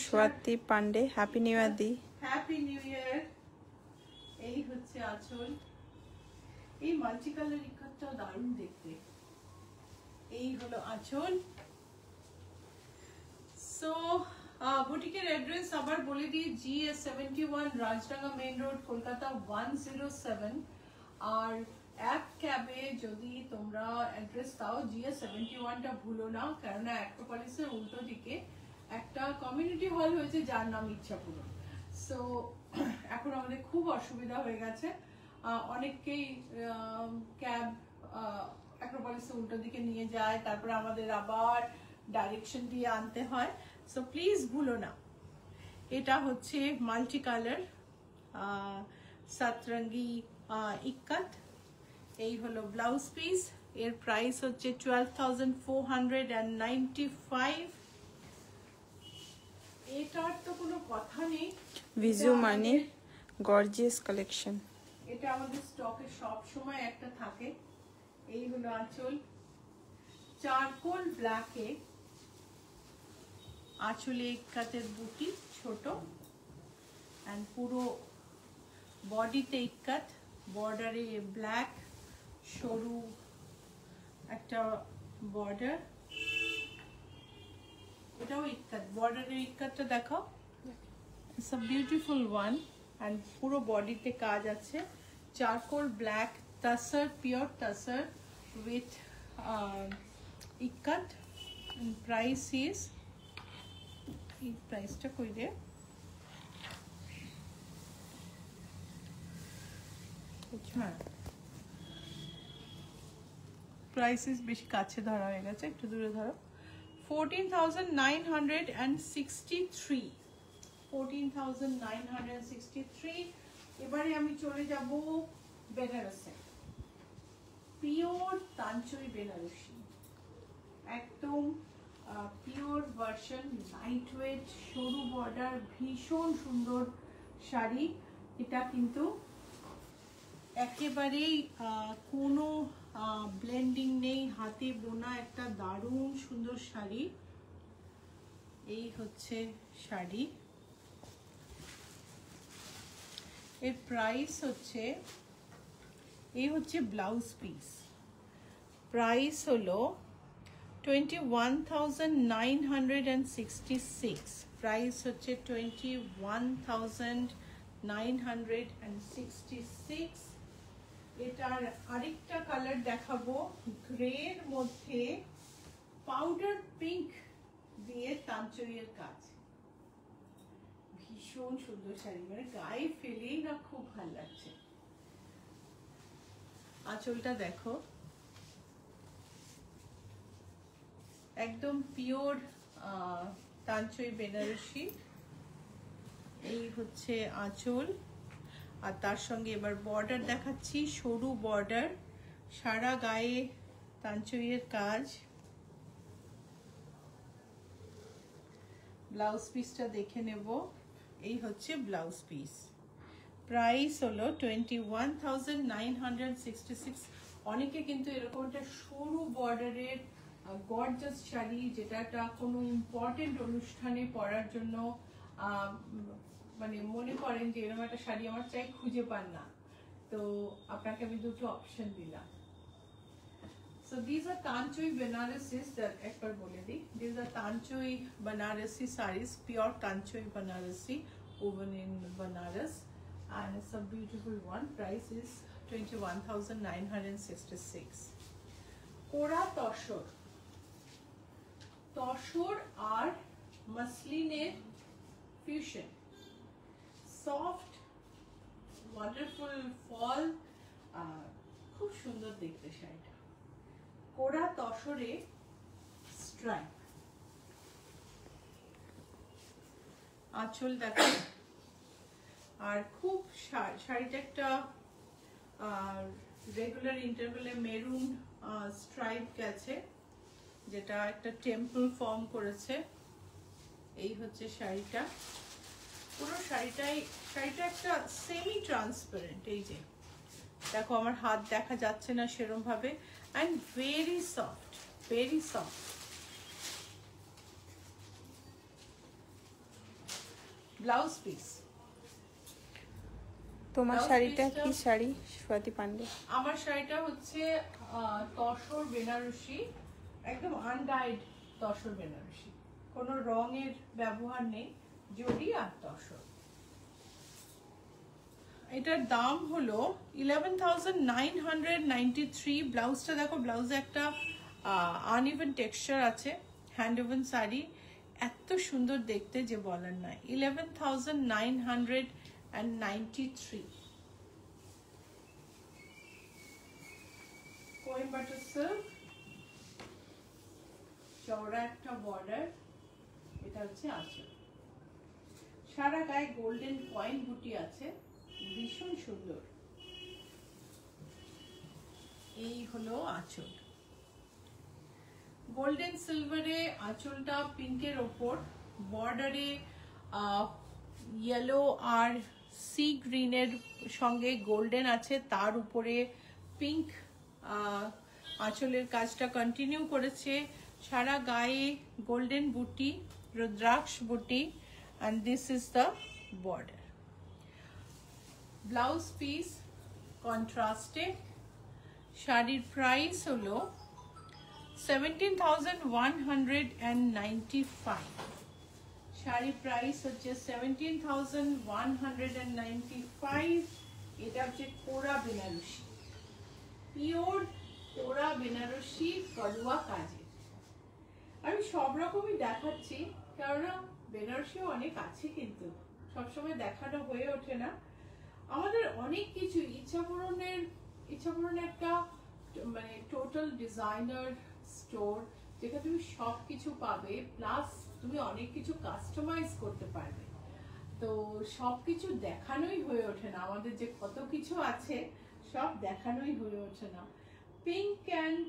Swati Pandey, happy new year di. Happy new year. এই হচ্ছে আঁচল। এই মাল্টি কালার ইকাতটা দারুণ দেখতে। এই হলো আঁচল। সো বুটিকের অ্যাড্রেস আবার বলে দিই, GS71, Rajdanga main road, Kolkata 107। আর অ্যাপ ক্যাবে যদি তোমরা অ্যাড্রেস দাও, GS71টা ভুলো না, কেননা অ্যাক্রোপলিসের উল্টো দিকে একটা কমিউনিটি হল হয়েছে যার নাম ইচ্ছাপুর। সো এখন আমাদের খুব অসুবিধা হয়ে গেছে, অনেককেই ক্যাব অ্যাক্রোপলিসের উল্টো দিকে নিয়ে যায়, তারপরে আমাদের আবার ডাইরেকশন দিয়ে আনতে হয়। সো প্লিজ ভুলো না। এটা হচ্ছে মাল্টি কালার সাতরঙ্গি ইক্কাত। এই হলো ব্লাউজ পিস। এর প্রাইস হচ্ছে 12,495। এটার তো কোনো কথা নেই, ভিজু মানে গর্জিয়াস কালেকশন। এটা আমাদের স্টকে সব সময় একটা থাকে। এই হলো আঁচল, চারকোল ব্ল্যাকে, আঁচলে ইক্কাতের বুটি ছোট, এন্ড পুরো বডিতে ইক্কাত, বর্ডারে ব্ল্যাক সরু একটা বর্ডার, এটাও ইক্কাত, বর্ডারের ইক্কাতটা দেখাও। It's a beautiful one and পুরো বডিতে কাজ আছে। Charcoal black তাসার, pure তাসার with ikat. Price is, এই প্রাইসটা কই রে, হ্যাঁ প্রাইস ইজ বেশি কাছে ধরা হয়ে গেছে, একটু দূরে ধরো। 14,963, 14,963। এবারে আমি চলে যাব বেনারসে, পিওর তাঞ্চই বেনারসি, একদম পিওর ভার্সন, লাইট ওয়েট, সরু বর্ডার, ভীষণ সুন্দর শাড়ি। এটা কিন্তু একেবারেই কোনো ব্লেন্ডিং নেই, হাতে বোনা একটা দারুণ সুন্দর শাড়ি। এই হচ্ছে শাড়ি, এর প্রাইস হচ্ছে, এই হচ্ছে ব্লাউজ পিস, প্রাইস হলো 21,966, প্রাইস হচ্ছে 21,966। এটার আরেকটা কালার দেখাবো, গ্রের মধ্যে পাউডার পিঙ্ক দিয়ে তাঞ্চইয়ের কাজ, ভীষণ সুন্দর শাড়ি, মানে গায়ে ফেলেই না খুব ভালো লাগছে। আঁচলটা দেখো, একদম পিওর তাঞ্চই বেনারসি। এই হচ্ছে আঁচল, আর তার সঙ্গে এবার বর্ডার দেখাচ্ছি, সরু বর্ডার, সারা গায়ে তাঞ্চইয়ের কাজ। ব্লাউজ পিসটা দেখে নেব, এই হচ্ছে ব্লাউজ পিস, প্রাইস হলো 21,966। অনেকে কিন্তু এরকম একটা সরু বর্ডারের গর্জাস শাড়ি, যেটা কোনো ইম্পর্টেন্ট অনুষ্ঠানে পরার জন্য মানে মনে করেন যে এরকম একটা শাড়ি আমার চাই, খুঁজে পান না, তো আপনাকে আমি দুটো অপশন দিলাম। So these are Tanchoi Banarasis, that একবার বলে দিই, these are Tanchoi Banarasi sarees, pure Tanchoi Banarasi woven in Banaras, and it's a beautiful one. Price is 21,966. Kora Toshor, tussar আর মাসলিনের ফিউশন, সফট ওয়ান্ডারফুল ফল, খুব সুন্দর দেখতে শাড়িটা। কোরা তসরে স্ট্রাইপ, আঁচল দেখো, আর খুব শাড়িটা একটা রেগুলার ইন্টারভেলে মেরুন স্ট্রাইপ গেছে, যেটা একটা টেম্পল ফর্ম করেছে। এই হচ্ছে শাড়িটা, পুরো শাড়িটা একটা সেমি ট্রান্সপারেন্ট, এই যে দেখো আমার হাত দেখা যাচ্ছে না সেরকম ভাবে, and very soft, very soft. Blouse piece, তোমার শাড়িটা কি শাড়ি স্বাতি পান্ডে? আমার শাড়িটা হচ্ছে তসর বেনারসি, একদম আনডাইড তসর বেনারসি, কোনো রঙের ব্যবহার নেই, জরি আর তসর। এটার দাম হলো 11,993। ব্লাউজটা দেখো, ব্লাউজে একটা আনইভেন টেক্সচার আছে, হ্যান্ড ওভেন শাড়ি, এত সুন্দর দেখতে যে বলার নয়। 11,993। কোয়েম্বাটোর সিল্ক, চওড়া একটা বর্ডার, এটা হচ্ছে আঁচল, সারা গায়ে গোল্ডেন কয়েন বুটি আছে, ভীষণ সুন্দর। এই হলো আঁচল, গোল্ডেন সিলভারে আঁচলটা, পিঙ্কের ওপর, বর্ডারে ইয়েলো আর সি গ্রিনের সঙ্গে গোল্ডেন আছে, তার উপরে পিঙ্ক আঁচলের কাজটা কন্টিনিউ করেছে, সারা গায়ে গোল্ডেন বুটি, রুদ্রাক্ষ বুটি, and this is the border. Blouse piece কন্ট্রাস্টে। শাড়ির প্রাইস হলো 17,195। শাড়ির প্রাইস হচ্ছে 17,195। এটা হচ্ছে কোরা বেনারসি, পিওর কোরা বেনারসি করুয়া কাজের। আমি সব রকমই দেখাচ্ছি, কারণ বেনারসিও অনেক আছে, কিন্তু সবসময় দেখানো হয়ে ওঠে না। আমাদের অনেক কিছু ইচ্ছা পূরণের একটা মানে টোটাল ডিজাইনার স্টোর, যেখানে তুমি সবকিছু পাবে, প্লাস তুমি অনেক কিছু কাস্টমাইজ করতে পারবে। তো সবকিছু দেখানোই হয়ে ওঠে না, আমাদের যে কত কিছু আছে সব দেখানোই হয়ে ওঠে না। পিঙ্ক অ্যান্ড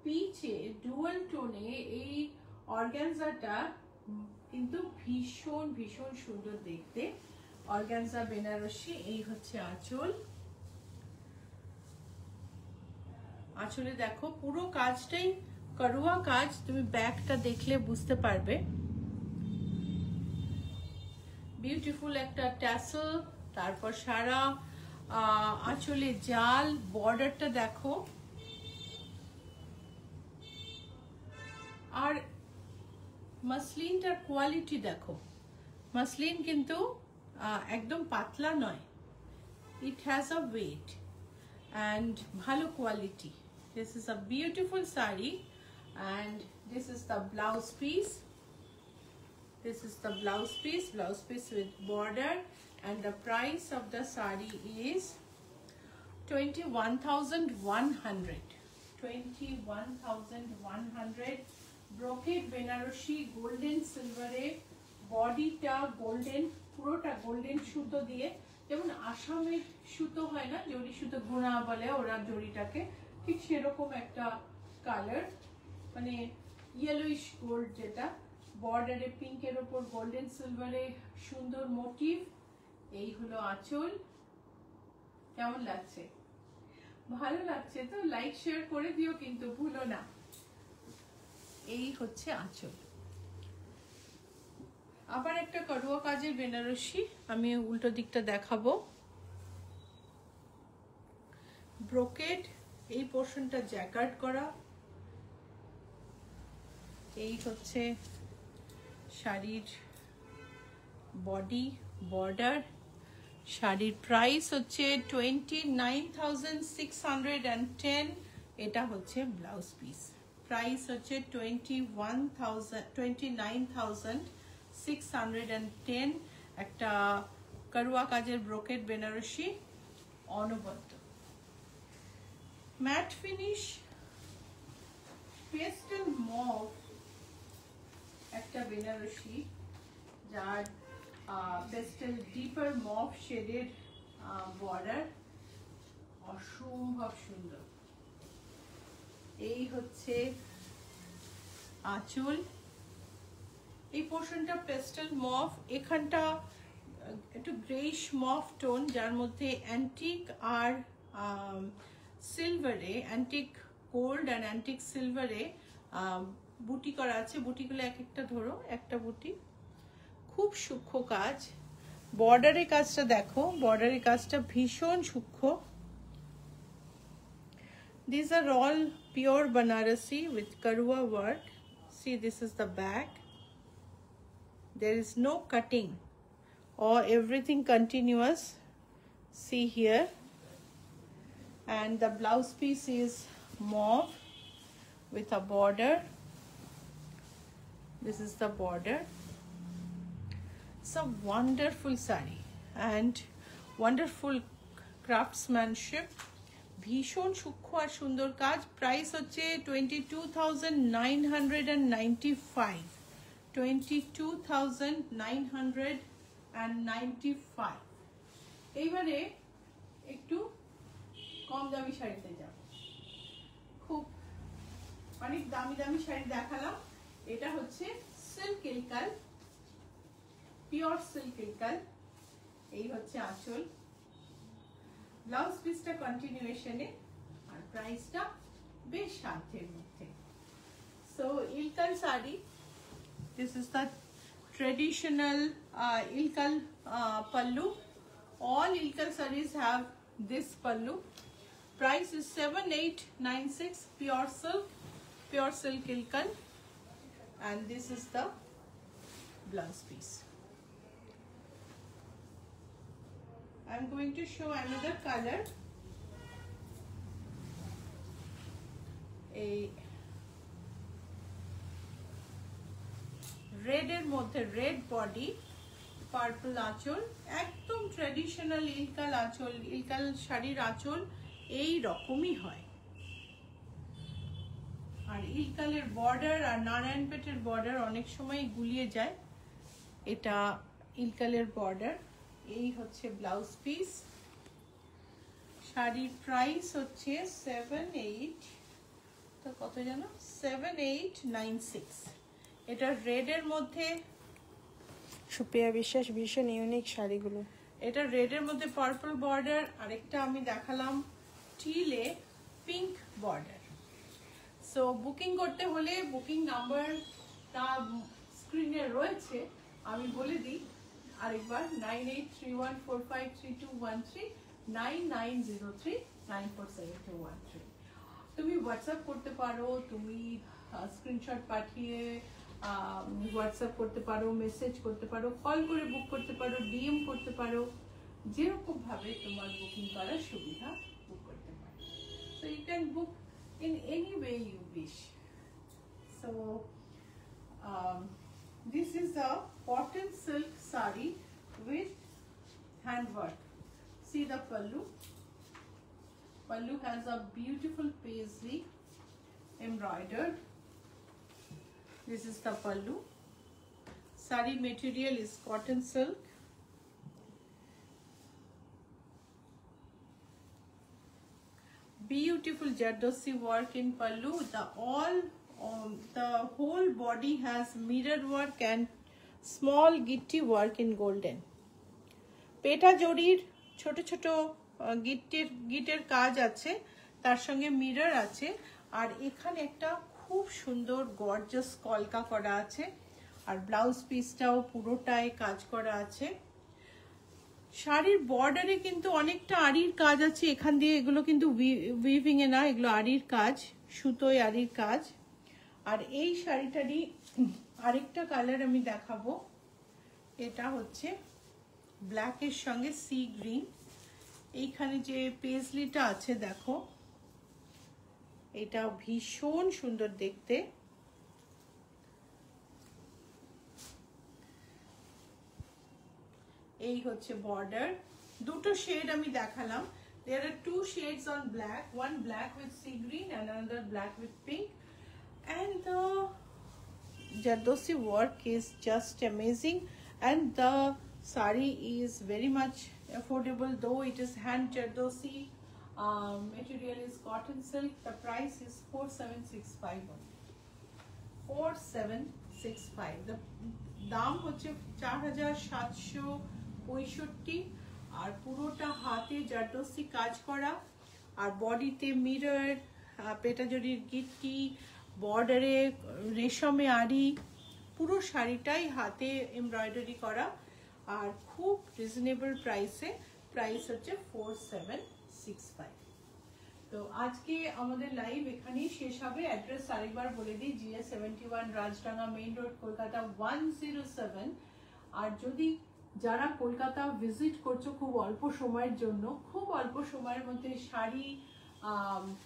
পিচে ডুয়াল টোনে এই অর্গানজাটা কিন্তু ভীষণ ভীষণ সুন্দর দেখতে। অর্গানজা বেনারসি। এই হচ্ছে আঁচল। আঁচলে দেখো পুরো কাজটাই করুয়া কাজ, তুমি ব্যাকটা দেখলে বুঝতে পারবে। বিউটিফুল একটা ট্যাসেল, তারপর সারা আঁচলে জাল, বর্ডারটা দেখো। আর মাসলিনটার কোয়ালিটি দেখো, মাসলিন কিন্তু একদম পাতলা নয়, it has a weight and bhalo quality. This is a beautiful sari and this is the blouse piece. This is the blouse piece with border, and the price of the sari is 21,100. 21,100. Brocade Benarosi golden silver e, body ta golden, পুরোটা golden সুতো দিয়ে, যেমন আসামের সুতো হয় না, জরি সুতো গুণা বলে ওরা জরিটাকে, ঠিক সেরকম একটা কালার, মানে ইয়েলোইশ গোল্ড, যেটা বর্ডারে পিঙ্কের ওপর গোল্ডেন সিলভারে সুন্দর মোটিভ। এই হলো আঁচল। কেমন লাগছে? ভালো লাগছে তো? লাইক শেয়ার করে দিও কিন্তু ভুলো না। এই হচ্ছে আঁচল। আবার একটা করুয়া কাজের বেনারসি আমি উল্টো দিকটা দেখাবো। ব্রোকেড, এই পোর্শনটা জ্যাকার্ড করা। এই হচ্ছে শাড়ির বডি, বর্ডার। শাড়ির প্রাইস হচ্ছে 29,610। এটা হচ্ছে ব্লাউজ পিস। প্রাইস হচ্ছে 29,610। একটা করুয়া কাজের ব্রোকেড বেনারসি, অনবদ্য ম্যাট ফিনিশ পেস্টেল মভ একটা বেনারসি, যার পেস্টেল ডিপার মভ শেডের বর্ডার, অসম্ভব সুন্দর। এই হচ্ছে আঁচল। এই পোর্শনটা পেস্টেল মভ, এখানটা একটু গ্রেইশ মভ টোন, যার মধ্যে অ্যান্টিক আর সিলভারে, অ্যান্টিক গোল্ড আর অ্যান্টিক সিলভারে বুটি করা আছে। বুটিগুলো এক একটা ধরো, একটা বুটি, খুব সূক্ষ্ম কাজ। বর্ডারের কাজটা দেখো, বর্ডারের কাজটা ভীষণ সূক্ষ্ম। These are all pure Banarasi with Karua work. See, this is the back. There is no cutting or everything continuous. See here. And the blouse piece is mauve with a border. This is the border. It's a wonderful sari and wonderful craftsmanship. ভীষণ সূক্ষ্ম আর সুন্দর কাজ। Price হচ্ছে 22,995। 22,995। এইবারে একটু কম দামি শাড়িতে যাব। খুব অনেক দামি দামি শাড়ি দেখালাম। এটা হচ্ছে silk Ilkal, pure silk Ilkal. এই হচ্ছে আঁচল। ব্লাউজ পিসটা কন্টিনিউয়েশনে, আর প্রাইসটা বেশ সাধ্যের মধ্যে। So Ilkal sari, this is the traditional Ilkal pallu All Ilkal sarees have this pallu. Price is 7896, pure silk Ilkal, and this is the blouse piece. I'm going to show another color, a red এর মধ্যে red body, purple আঁচল, একদম traditional Ilkal আঁচল। ইলকাল শাড়ির আঁচল এই রকমই হয়, আর ইলকালের বর্ডার আর নারায়ণপেটের বর্ডার অনেক সময় গুলিয়ে যায়। এটা ইলকালের বর্ডার, এই হচ্ছে ব্লাউজ পিস। শাড়ির প্রাইস হচ্ছে 7896। এটা রেড এর মধ্যে, সুপ্রিয়া বিশ্বাস, ভীষণ ইউনিক শাড়িগুলো। এটা রেড এর মধ্যে পার্পল বর্ডার, আরেকটা আমি দেখালাম টিলে পিঙ্ক বর্ডার। সো বুকিং করতে হলে বুকিং নাম্বার তা স্ক্রিনে রয়েছে, আমি বলে দিই আরেকবার, 9831453213, 9903947213। তুমি হোয়াটসঅ্যাপ করতে পারো, তুমি স্ক্রিনশট পাঠিয়ে হোয়াটসঅ্যাপ করতে পারো, মেসেজ করতে পারো, কল করে বুক করতে পারো, ডিএম করতে পারো, যেরকম ভাবে তোমার বুকিং করার সুবিধা বুক করতে পারো। So you can book in any way you wish. So this is a cotton silk sari with handwork. See the pallu. Pallu has a beautiful paisley embroidered. This is the pallu. Sari material is cotton silk. Beautiful Jardosi work in pallu. The whole body has mirror work and small gitti work in golden. পেটা জড়ির ছোট ছোট গিটের কাজ আছে, তার সঙ্গে mirror আছে, আর এখানে একটা খুব সুন্দর গর্জাস কলকা করা আছে, আর ব্লাউজ পিসটাও পুরোটাই কাজ করা আছে। শাড়ির বর্ডারে কিন্তু অনেকটা আড়ির কাজ আছে এখান দিয়ে, এগুলো কিন্তু উইভিং এ না, এগুলো আড়ির কাজ, সুতোয় আড়ির কাজ। আর এই শাড়িটারই আরেকটা কালার আমি দেখাবো, এটা হচ্ছে ব্ল্যাকের সঙ্গে সি গ্রিন। এইখানে যে পেজলিটা আছে দেখো, এটা ভীষণ সুন্দর দেখতে। এই হচ্ছে বর্ডার, দুটো শেড আমি দেখালাম। There are two shades on black, one black with sea green and another black with pink, and the Jardosi work is just amazing, and the sari is very much affordable, though it is hand Jardosi. Material is cotton silk. The price is 4765 only. 4765. The দাম হচ্ছে 4765, আর পুরোটা হাতে জারদোসি কাজ করা, আর বডিতে mirror, পেটাজড়ির গিট্টি, বর্ডারে রেশমে আড়ি, পুরো শাড়িটাই হাতে এমব্রয়ডারি করা, আর খুব রিজনেবল প্রাইসে। প্রাইস হচ্ছে 4765। তো আজকে আমাদের লাইভ এখানেই শেষ হবে। অ্যাড্রেস আরেকবার বলে দিই, GS71 Rajdanga main road, Kolkata 107। আর যদি যারা কলকাতা ভিজিট করছো খুব অল্প সময়ের জন্য, খুব অল্প সময়ের মধ্যে শাড়ি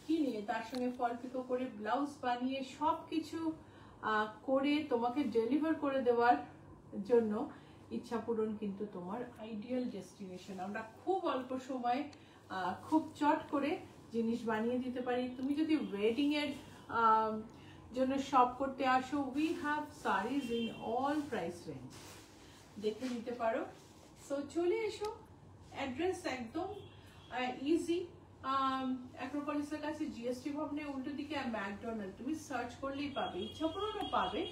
কিনে তার সঙ্গে ফল পিকো করে ব্লাউজ বানিয়ে সব কিছু করে তোমাকে ডেলিভার করে দেওয়ার জন্য ইচ্ছা পূরণ কিন্তু তোমার আইডিয়াল ডেস্টিনেশন। আমরা খুব অল্প সময়ে খুব চট করে জিনিস বানিয়ে দিতে পারি। তুমি যদি ওয়েডিং এর জন্য শপ করতে আসো, we have series in all price range, দেখে নিতে পারো। সো চলে এসো, অ্যাড্রেস একদম ইজি, অ্যাক্রোপলিসের কাছে জিএসটি ভবনে উল্টো দিকে ম্যাকডোনাল্ড, তুমি সার্চ করলেই পাবে, ইচ্ছাপূরণও পাবে,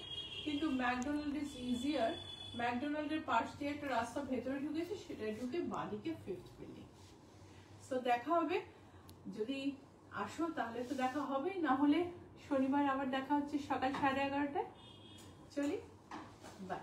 কিন্তু ম্যাকডোনাল্ড ইজ ইজিয়ার। ম্যাকডোনাল্ডের পাশ দিয়ে একটা রাস্তা ভেতরে ঢুকেছে, সেটা ঢুকে বাঁদিকে 5th বিল্ডিং। সো দেখা হবে, যদি আসো তাহলে তো দেখা হবেই, না হলে শনিবার আবার দেখা হচ্ছে সকাল 11:30টায়। চলি, বাই।